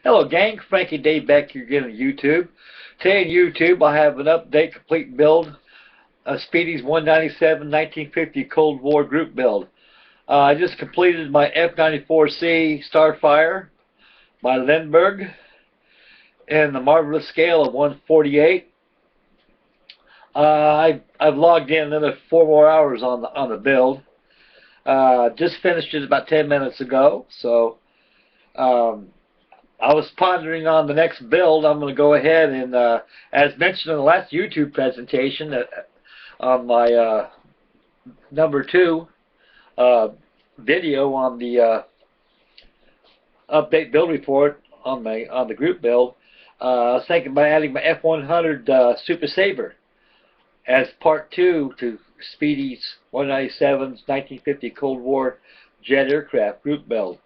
Hello gang, Frankie Dave back here again on YouTube. Today on YouTube I have an update complete build of speedys 197 1950 Cold War group build. I just completed my F-94C Starfire by Lindberg in the marvelous scale of 1/48. I've logged in another 4 more hours on the build. Just finished it about 10 minutes ago, so I was pondering on the next build. I'm going to go ahead and, as mentioned in the last YouTube presentation, on my number 2 video on the update build report on the group build, I was thinking about adding my F-100 Super Sabre as part 2 to speedys 197's 1950 Cold War jet aircraft group build.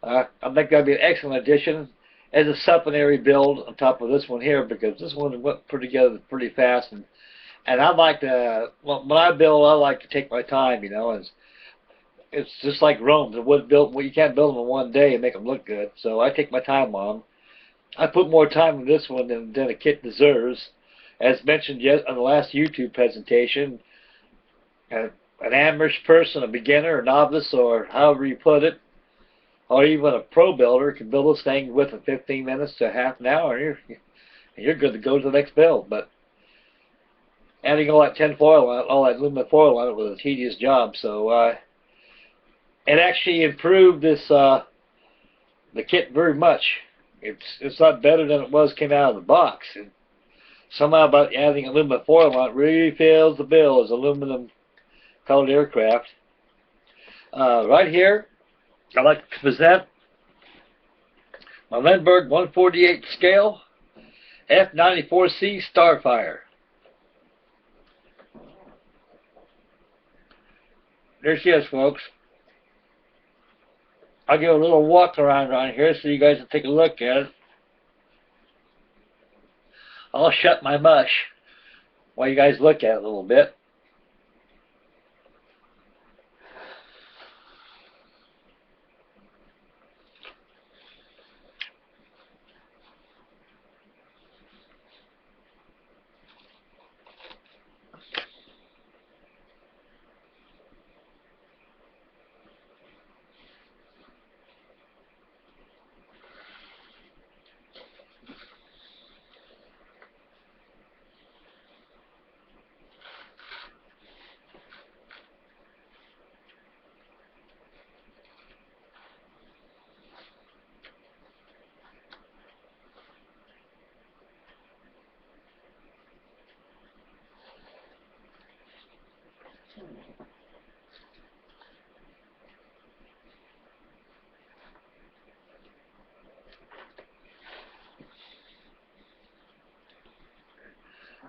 I think that'd be an excellent addition as a supplementary build on top of this one here, because this one went put together pretty fast, and I like to, when I build, I like to take my time. You know, it's just like Rome. The wood built, well, you can't build them in one day and make them look good. So I take my time on them. I put more time in this one than a kit deserves, as mentioned yet on the last YouTube presentation. An average person, a beginner, a novice, or however you put it, or even a pro builder can build this thing within 15 minutes to half an hour, and you're good to go to the next build. But adding all that tin foil on it, all that aluminum foil on it, was a tedious job. So it actually improved this the kit very much. It's not better than it was came out of the box. And somehow about adding aluminum foil on it really fills the bill as aluminum colored aircraft. Right here, I'd like to present my Lindberg 1/48 scale F-94C Starfire. There she is, folks. I'll give a little walk around here so you guys can take a look at it. I'll shut my mush while you guys look at it a little bit.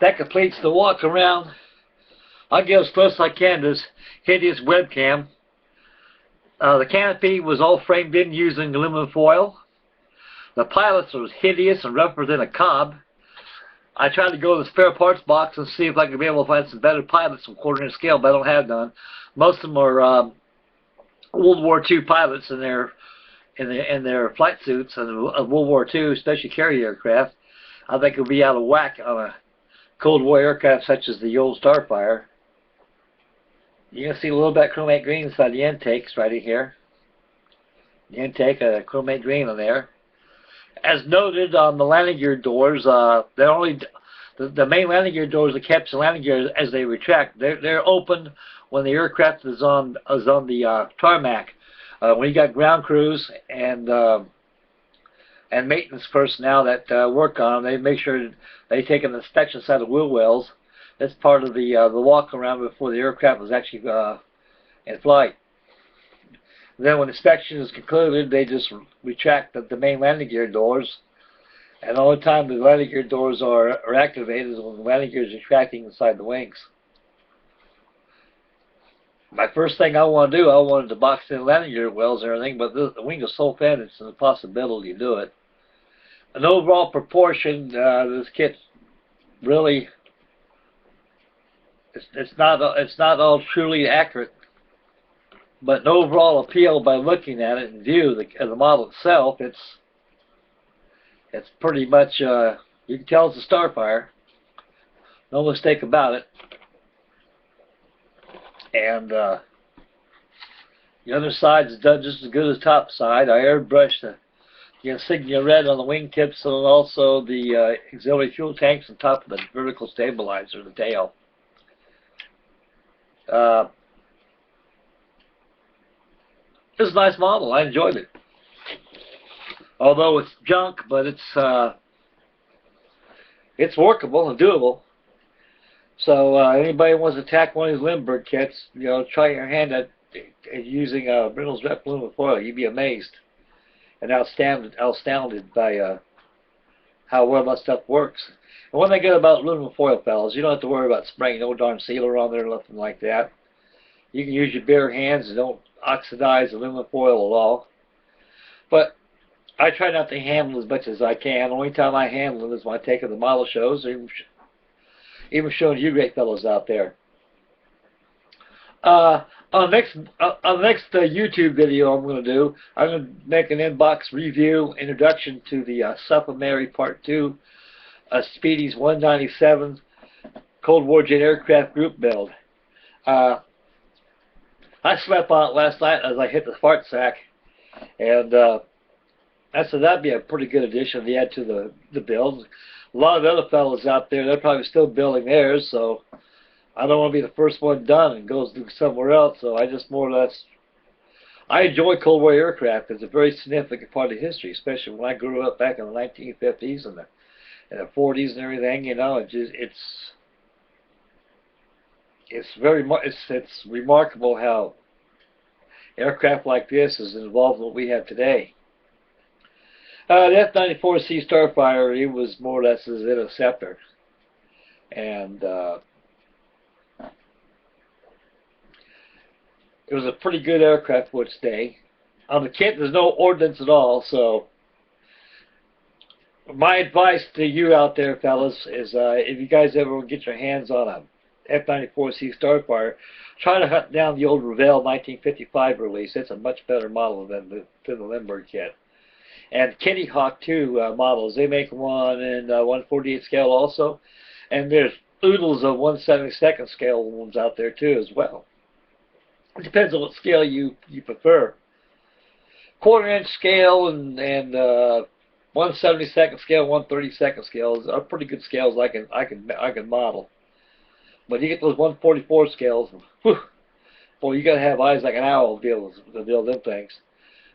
That completes the walk around. I'll get as close as I can to this hideous webcam. The canopy was all framed in using aluminum foil. The pilots was hideous and rougher than a cob. I tried to go to the spare parts box and see if I could be able to find some better pilots from 1/4 scale, but I don't have none. Most of them are World War II pilots in their flight suits and of World War II, especially carrier aircraft. I think it would be out of whack on a Cold War aircraft such as the old Starfire. You can see a little bit of chromate green inside the intakes right in here. The intake, chromate green on there. As noted on the landing gear doors, the main landing gear doors that catch the landing gear as they retract. They're open when the aircraft is on the tarmac. When you got ground crews and maintenance personnel that work on them, they make sure they take an inspection side of wheel wells. That's part of the walk around before the aircraft was actually in flight. Then when inspection is concluded, they just retract the main landing gear doors. And the only time the landing gear doors are activated is when the landing gear is retracting inside the wings. My first thing I want to do, I wanted to box in landing gear wells and everything, but the wing is so thin, it's an impossibility to do it. An overall proportion, this kit really, it's not all truly accurate, but an overall appeal by looking at it and view of the model itself, it's It's pretty much, you can tell it's a Starfire. No mistake about it. And the other side is done just as good as the top side. I airbrushed the insignia red on the wingtips and also the auxiliary fuel tanks on top of the vertical stabilizer, the tail. It's a nice model. I enjoyed it. Although it's junk, but it's workable and doable. So anybody who wants to attack one of these Lindberg kits, try your hand at using Reynolds Rep aluminum foil. You'd be amazed and astounded by how well that stuff works. And one thing good about aluminum foil, fellas, you don't have to worry about spraying no darn sealer on there or nothing like that. You can use your bare hands and don't oxidize aluminum foil at all. But I try not to handle as much as I can. The only time I handle it is when I take it to the model shows, or even showing you great fellows out there. On the next YouTube video I'm going to do, I'm going to make an inbox review introduction to the supplementary Part 2 speedys197 Cold War jet aircraft group build. I slept on it last night as I hit the fart sack, and I said that'd be a pretty good addition to add to the build. A lot of other fellows out there, they're probably still building theirs, so I don't want to be the first one done and goes to somewhere else. So I just more or less, I enjoy Cold War aircraft. It's a very significant part of history, especially when I grew up back in the 1950s and the 40s and everything. It's remarkable how aircraft like this is involved in what we have today. The F-94C Starfire, it was more or less as an interceptor, and it was a pretty good aircraft for its day. On the kit, there's no ordnance at all, so my advice to you out there, fellas, is if you guys ever get your hands on a F-94C Starfire, try to hunt down the old Revell 1955 release. It's a much better model than the Lindberg kit. And Kitty Hawk 2 models, they make one in 1/48 scale also, and there's oodles of 1/72 scale ones out there too as well. It depends on what scale you prefer. 1/4 inch scale and 1/72 scale, 1/32 scales are pretty good scales I can model. But you get those 1/44 scales, whew, boy, you gotta have eyes like an owl to be able to build them things.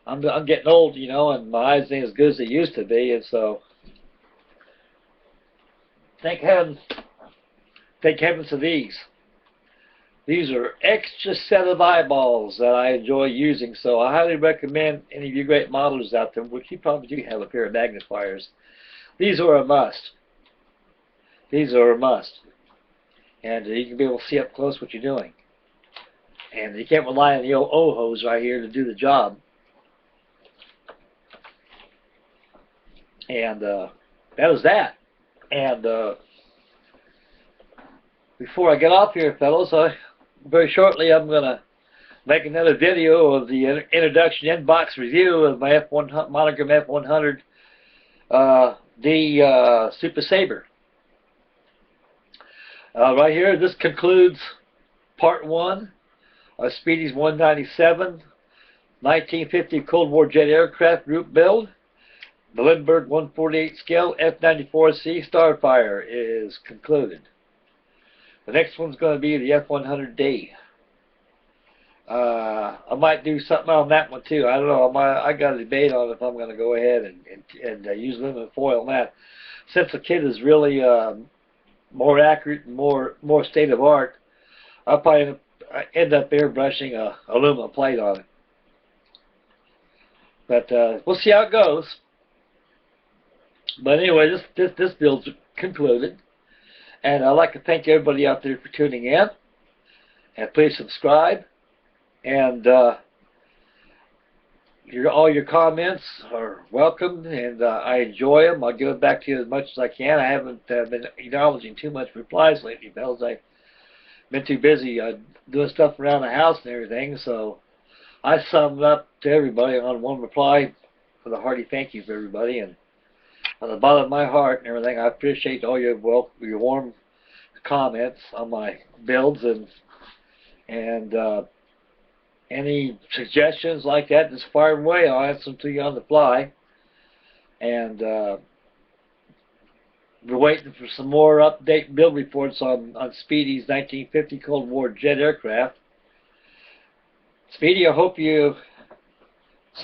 I'm getting old, and my eyes ain't as good as they used to be, and so thank heavens for these. These are extra set of eyeballs that I enjoy using, so I highly recommend any of you great modelers out there, which you probably do have a pair of magnifiers. These are a must. These are a must. And you can be able to see up close what you're doing. And you can't rely on the old O-hose right here to do the job. And that was that. And before I get off here, fellows, very shortly I'm going to make another video of the introduction inbox review of my Monogram F-100 Super Sabre. Right here, this concludes Part 1 of speedys197 1950 Cold War jet aircraft group build. The Lindberg 1/48 scale F-94C Starfire is concluded. The next one's going to be the F-100D. I might do something on that one too. I don't know. I got a debate on if I'm going to go ahead and use aluminum foil on that. Since the kit is really more accurate and more state of art, I'll probably end up airbrushing a aluminum plate on it. But we'll see how it goes. But anyway, this build's concluded, and I'd like to thank everybody out there for tuning in. And please subscribe. And all your comments are welcome, and I enjoy them. I'll give it back to you as much as I can. I haven't been acknowledging too much replies lately, fellas. I've been too busy doing stuff around the house and everything, so I summed up to everybody on one reply with a hearty thank you for everybody. And from the bottom of my heart and everything. I appreciate all your warm comments on my builds, and any suggestions like that, just fire away. I'll answer them to you on the fly. And we're waiting for some more update build reports on Speedy's 1950 Cold War jet aircraft. Speedy, I hope you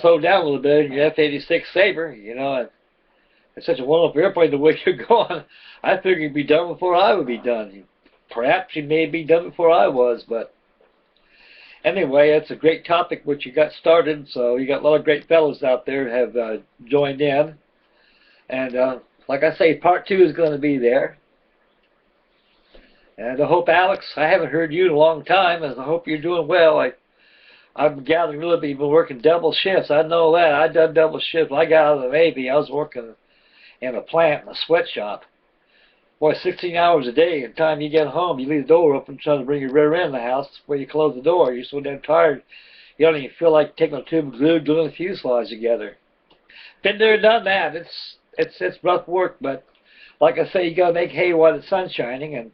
slow down a little bit in your F-86 Sabre. You know, it's such a wonderful airplane the way you're going. I figured you'd be done before I would be done. Perhaps you may be done before I was, but anyway, it's a great topic which you got started. So you got a lot of great fellows out there who have joined in. And like I say, part 2 is going to be there. And I hope, Alex, I haven't heard you in a long time, and I hope you're doing well. I'm gathering a little bit. You've been working double shifts. I know that. I done double shifts. When I got out of the Navy, I was working in a plant, in a sweatshop. Boy, 16 hours a day. And the time you get home, you leave the door open, trying to bring your rear end in the house. Where you close the door, you're so damn tired, you don't even feel like taking a tube of glue, gluing the fuselage together. Been there, done that. It's rough work, but like I say, you gotta make hay while the sun's shining, and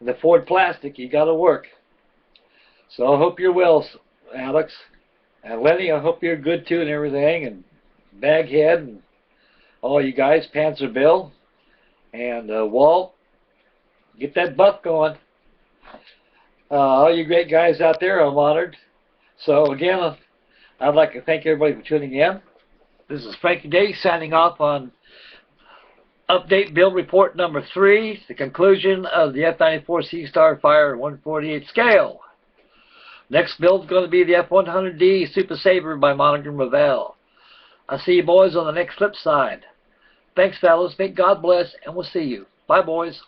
the Ford plastic, you gotta work. So I hope you're well, Alex. And Lenny, I hope you're good too and everything, and Baghead, and all you guys, Panzer Bill, and Walt, get that buff going. All you great guys out there, I'm honored. So again, I'd like to thank everybody for tuning in. This is Frankie Day signing off on update build report number 3, the conclusion of the F-94C Starfire 148 scale. Next build is going to be the F-100D Super Sabre by Monaghan Ravel. I'll see you boys on the next flip side. Thanks, fellas. May God bless, and we'll see you. Bye, boys.